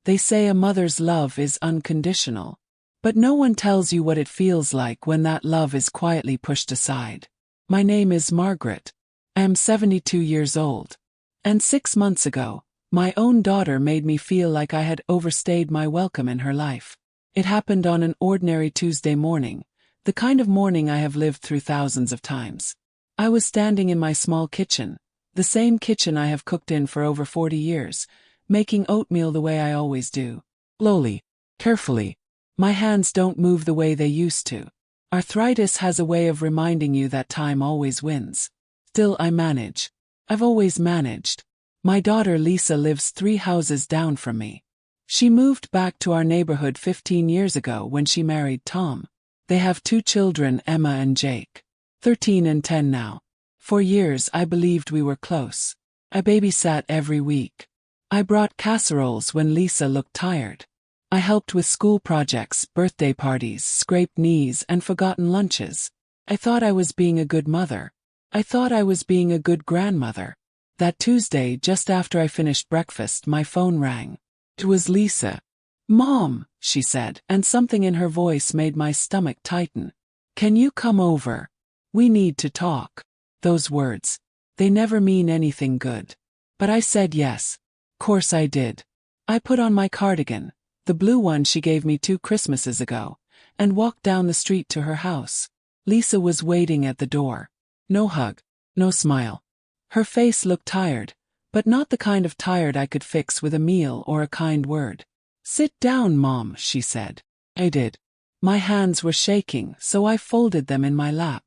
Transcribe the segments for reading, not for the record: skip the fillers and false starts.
They say a mother's love is unconditional. But no one tells you what it feels like when that love is quietly pushed aside. My name is Margaret. I am 72 years old. And 6 months ago, my own daughter made me feel like I had overstayed my welcome in her life. It happened on an ordinary Tuesday morning, the kind of morning I have lived through thousands of times. I was standing in my small kitchen, the same kitchen I have cooked in for over 40 years, making oatmeal the way I always do. Slowly, carefully. My hands don't move the way they used to. Arthritis has a way of reminding you that time always wins. Still, I manage. I've always managed. My daughter Lisa lives 3 houses down from me. She moved back to our neighborhood 15 years ago when she married Tom. They have 2 children, Emma and Jake. 13 and 10 now. For years I believed we were close. I babysat every week. I brought casseroles when Lisa looked tired. I helped with school projects, birthday parties, scraped knees, and forgotten lunches. I thought I was being a good mother. I thought I was being a good grandmother. That Tuesday, just after I finished breakfast, my phone rang. It was Lisa. "Mom," she said, and something in her voice made my stomach tighten. "Can you come over? We need to talk." Those words. They never mean anything good. But I said yes. Course I did. I put on my cardigan, the blue one she gave me 2 Christmases ago, and walked down the street to her house. Lisa was waiting at the door. No hug, no smile. Her face looked tired, but not the kind of tired I could fix with a meal or a kind word. "Sit down, Mom," she said. I did. My hands were shaking, so I folded them in my lap.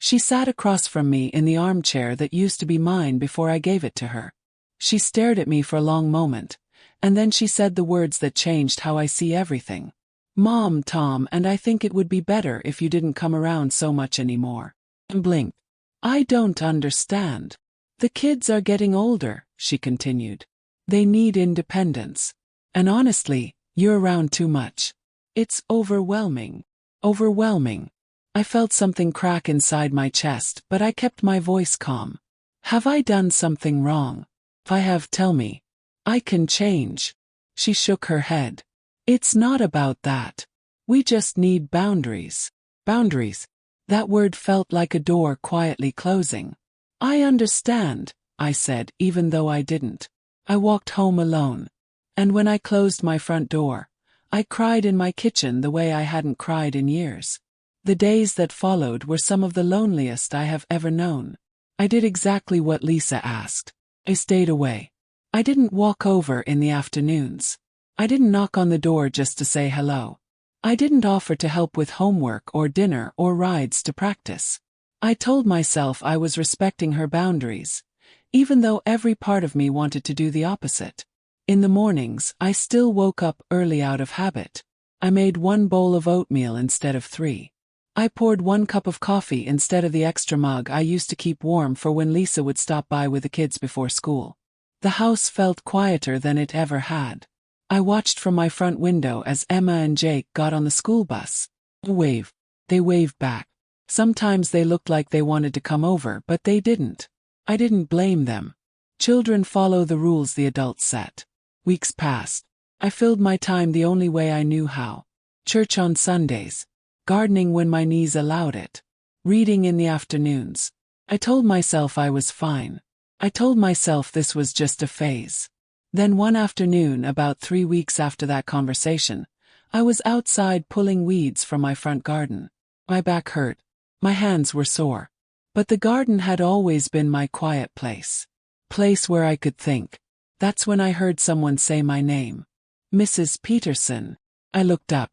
She sat across from me in the armchair that used to be mine before I gave it to her. She stared at me for a long moment, and then she said the words that changed how I see everything. "Mom, Tom, and I think it would be better if you didn't come around so much anymore." And blinked. "I don't understand. The kids are getting older," she continued. "They need independence. And honestly, you're around too much. It's overwhelming. Overwhelming." I felt something crack inside my chest, but I kept my voice calm. "Have I done something wrong? If I have, tell me. I can change." She shook her head. "It's not about that. We just need boundaries." Boundaries. That word felt like a door quietly closing. "I understand," I said, even though I didn't. I walked home alone. And when I closed my front door, I cried in my kitchen the way I hadn't cried in years. The days that followed were some of the loneliest I have ever known. I did exactly what Lisa asked. I stayed away. I didn't walk over in the afternoons. I didn't knock on the door just to say hello. I didn't offer to help with homework or dinner or rides to practice. I told myself I was respecting her boundaries, even though every part of me wanted to do the opposite. In the mornings, I still woke up early out of habit. I made 1 bowl of oatmeal instead of 3. I poured 1 cup of coffee instead of the extra mug I used to keep warm for when Lisa would stop by with the kids before school. The house felt quieter than it ever had. I watched from my front window as Emma and Jake got on the school bus. Wave. They waved back. Sometimes they looked like they wanted to come over, but they didn't. I didn't blame them. Children follow the rules the adults set. Weeks passed. I filled my time the only way I knew how. Church on Sundays. Gardening when my knees allowed it. Reading in the afternoons. I told myself I was fine. I told myself this was just a phase. Then one afternoon, about 3 weeks after that conversation, I was outside pulling weeds from my front garden. My back hurt. My hands were sore. But the garden had always been my quiet place. Place where I could think. That's when I heard someone say my name. "Mrs. Peterson." I looked up.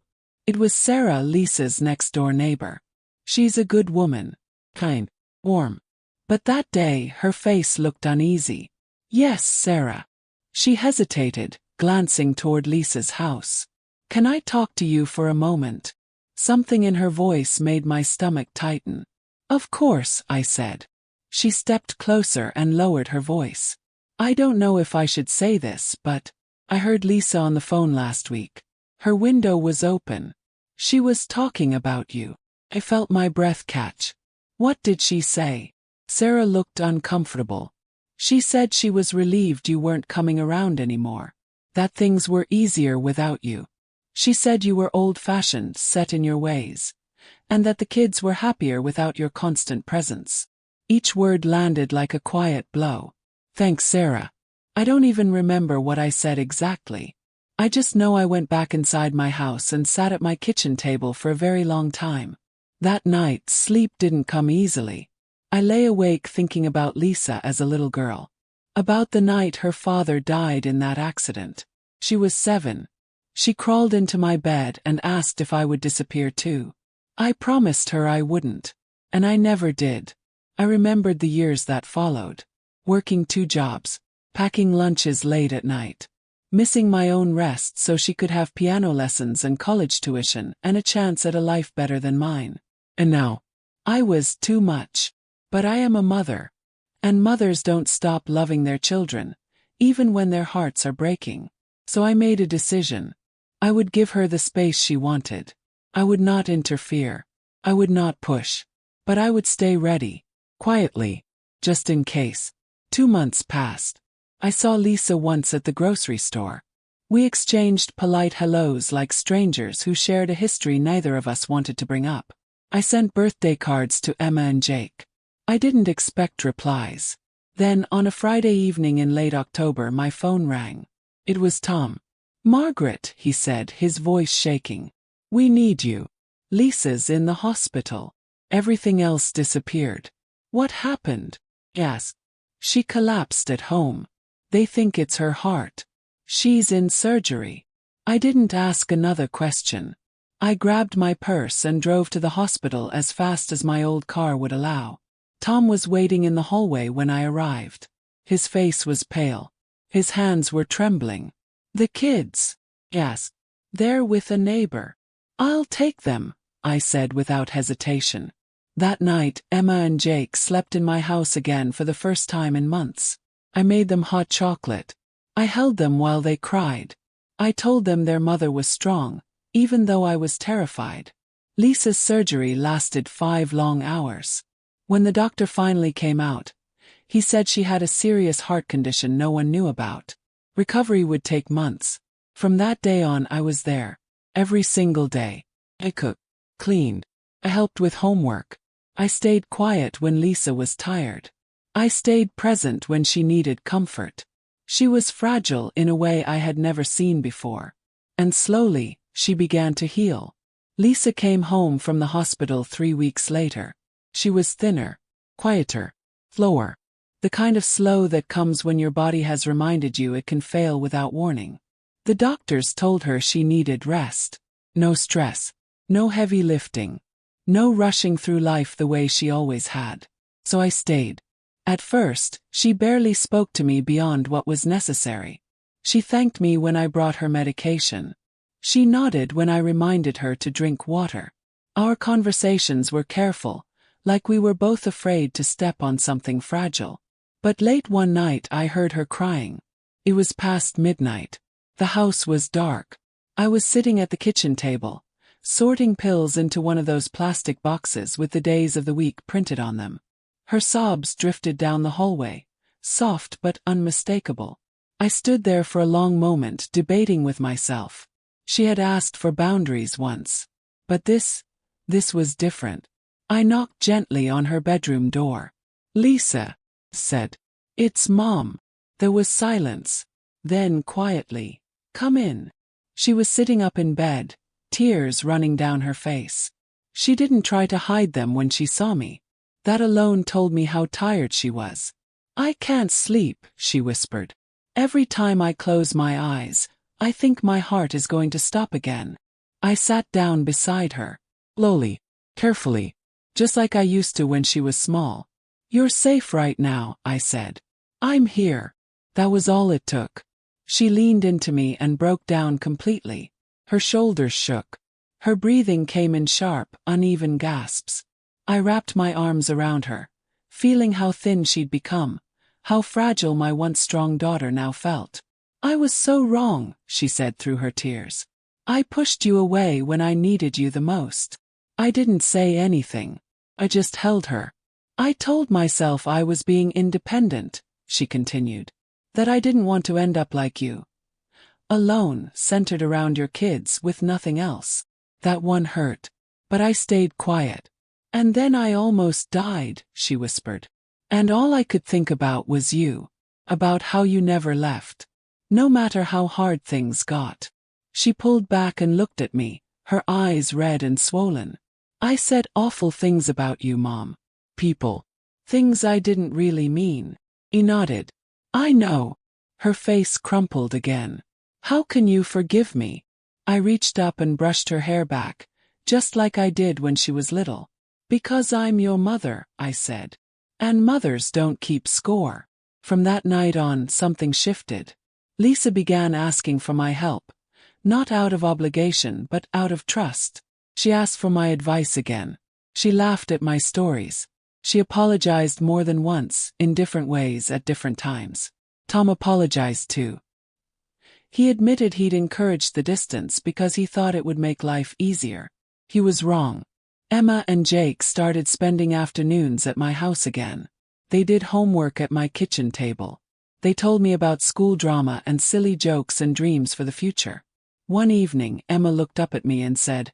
It was Sarah, Lisa's next-door neighbor. She's a good woman. Kind. Warm. But that day, her face looked uneasy. "Yes, Sarah." She hesitated, glancing toward Lisa's house. "Can I talk to you for a moment?" Something in her voice made my stomach tighten. "Of course," I said. She stepped closer and lowered her voice. "I don't know if I should say this, but I heard Lisa on the phone last week. Her window was open. She was talking about you." I felt my breath catch. "What did she say?" Sarah looked uncomfortable. "She said she was relieved you weren't coming around anymore." that things were easier without you. She said you were old-fashioned, set in your ways, and that the kids were happier without your constant presence. Each word landed like a quiet blow. Thanks, Sarah. I don't even remember what I said exactly. I just know I went back inside my house and sat at my kitchen table for a very long time. That night, sleep didn't come easily. I lay awake thinking about Lisa as a little girl. About the night her father died in that accident. She was 7. She crawled into my bed and asked if I would disappear too. I promised her I wouldn't. And I never did. I remembered the years that followed. Working 2 jobs. Packing lunches late at night. Missing my own rest so she could have piano lessons and college tuition and a chance at a life better than mine. And now, I was too much. But I am a mother. And mothers don't stop loving their children, even when their hearts are breaking. So I made a decision. I would give her the space she wanted. I would not interfere. I would not push. But I would stay ready. Quietly. Just in case. 2 months passed. I saw Lisa once at the grocery store. We exchanged polite hellos like strangers who shared a history neither of us wanted to bring up. I sent birthday cards to Emma and Jake. I didn't expect replies. Then, on a Friday evening in late October, my phone rang. It was Tom. "Margaret," he said, his voice shaking. "We need you. Lisa's in the hospital." Everything else disappeared. "What happened?" I asked. "She collapsed at home. They think it's her heart. She's in surgery." I didn't ask another question. I grabbed my purse and drove to the hospital as fast as my old car would allow. Tom was waiting in the hallway when I arrived. His face was pale. His hands were trembling. "The kids?" I asked. "They're with a neighbor." "I'll take them," I said without hesitation. That night, Emma and Jake slept in my house again for the first time in months. I made them hot chocolate. I held them while they cried. I told them their mother was strong, even though I was terrified. Lisa's surgery lasted 5 long hours. When the doctor finally came out, he said she had a serious heart condition no one knew about. Recovery would take months. From that day on, I was there. Every single day. I cooked, cleaned. I helped with homework. I stayed quiet when Lisa was tired. I stayed present when she needed comfort. She was fragile in a way I had never seen before. And slowly, she began to heal. Lisa came home from the hospital 3 weeks later. She was thinner, quieter, slower. The kind of slow that comes when your body has reminded you it can fail without warning. The doctors told her she needed rest. No stress. No heavy lifting. No rushing through life the way she always had. So I stayed. At first, she barely spoke to me beyond what was necessary. She thanked me when I brought her medication. She nodded when I reminded her to drink water. Our conversations were careful, like we were both afraid to step on something fragile. But late one night I heard her crying. It was past midnight. The house was dark. I was sitting at the kitchen table, sorting pills into one of those plastic boxes with the days of the week printed on them. Her sobs drifted down the hallway, soft but unmistakable. I stood there for a long moment debating with myself. She had asked for boundaries once. But this was different. I knocked gently on her bedroom door. "Lisa," said. "It's Mom." There was silence. Then quietly, "Come in." She was sitting up in bed, tears running down her face. She didn't try to hide them when she saw me. That alone told me how tired she was. "I can't sleep," she whispered. "Every time I close my eyes, I think my heart is going to stop again." I sat down beside her. Slowly, carefully, just like I used to when she was small. "You're safe right now," I said. "I'm here." That was all it took. She leaned into me and broke down completely. Her shoulders shook. Her breathing came in sharp, uneven gasps. I wrapped my arms around her, feeling how thin she'd become, how fragile my once strong daughter now felt. "I was so wrong," she said through her tears. "I pushed you away when I needed you the most." I didn't say anything. I just held her. "I told myself I was being independent," she continued. "That I didn't want to end up like you. Alone, centered around your kids with nothing else. That one hurt. But I stayed quiet. And then I almost died, she whispered. And all I could think about was you. About how you never left. No matter how hard things got. She pulled back and looked at me, her eyes red and swollen. I said awful things about you, Mom. People. Things I didn't really mean. He nodded. I know. Her face crumpled again. How can you forgive me? I reached up and brushed her hair back, just like I did when she was little. Because I'm your mother, I said. And mothers don't keep score. From that night on, something shifted. Lisa began asking for my help. Not out of obligation, but out of trust. She asked for my advice again. She laughed at my stories. She apologized more than once, in different ways at different times. Tom apologized too. He admitted he'd encouraged the distance because he thought it would make life easier. He was wrong. Emma and Jake started spending afternoons at my house again. They did homework at my kitchen table. They told me about school drama and silly jokes and dreams for the future. One evening, Emma looked up at me and said,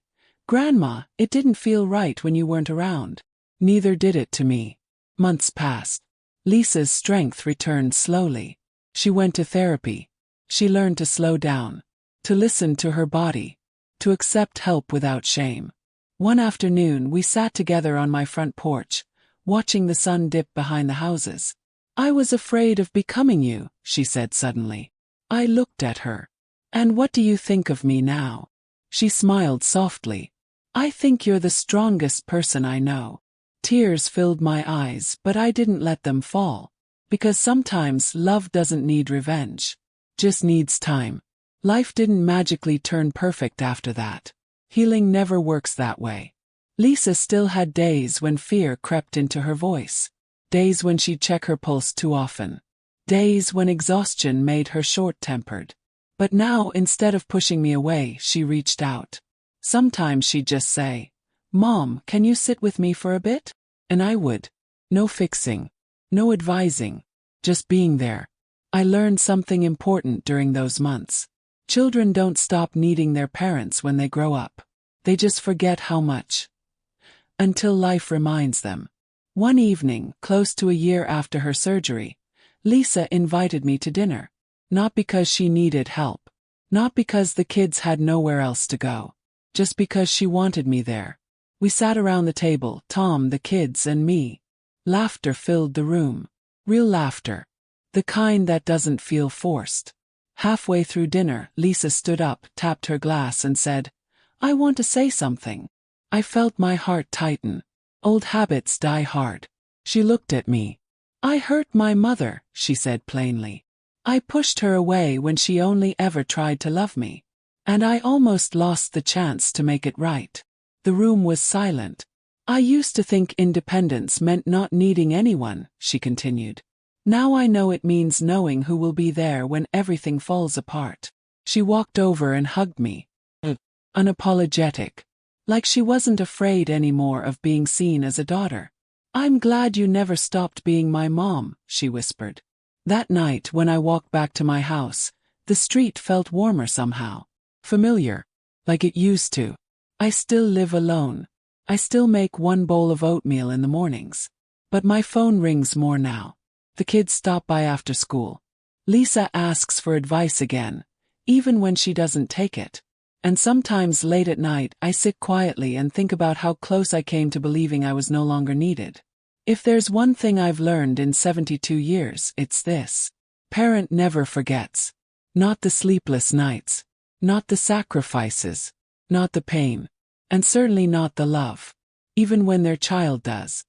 Grandma, it didn't feel right when you weren't around. Neither did it to me. Months passed. Lisa's strength returned slowly. She went to therapy. She learned to slow down, to listen to her body, to accept help without shame. One afternoon we sat together on my front porch, watching the sun dip behind the houses. I was afraid of becoming you, she said suddenly. I looked at her. And what do you think of me now? She smiled softly. I think you're the strongest person I know. Tears filled my eyes, but I didn't let them fall. Because sometimes love doesn't need revenge. Just needs time. Life didn't magically turn perfect after that. Healing never works that way. Lisa still had days when fear crept into her voice. Days when she'd check her pulse too often. Days when exhaustion made her short-tempered. But now, instead of pushing me away, she reached out. Sometimes she'd just say, Mom, can you sit with me for a bit? And I would. No fixing. No advising. Just being there. I learned something important during those months. Children don't stop needing their parents when they grow up. They just forget how much. Until life reminds them. One evening, close to a year after her surgery, Lisa invited me to dinner. Not because she needed help. Not because the kids had nowhere else to go. Just because she wanted me there. We sat around the table, Tom, the kids, and me. Laughter filled the room. Real laughter. The kind that doesn't feel forced. Halfway through dinner, Lisa stood up, tapped her glass and said, I want to say something. I felt my heart tighten. Old habits die hard. She looked at me. I hurt my mother, she said plainly. I pushed her away when she only ever tried to love me. And I almost lost the chance to make it right. The room was silent. I used to think independence meant not needing anyone, she continued. Now I know it means knowing who will be there when everything falls apart. She walked over and hugged me. Unapologetic. Like she wasn't afraid anymore of being seen as a daughter. I'm glad you never stopped being my mom, she whispered. That night when I walked back to my house, the street felt warmer somehow. Familiar. Like it used to. I still live alone. I still make one bowl of oatmeal in the mornings. But my phone rings more now. The kids stop by after school. Lisa asks for advice again, even when she doesn't take it. And sometimes late at night I sit quietly and think about how close I came to believing I was no longer needed. If there's one thing I've learned in 72 years, it's this. Parent never forgets. Not the sleepless nights. Not the sacrifices. Not the pain. And certainly not the love. Even when their child does.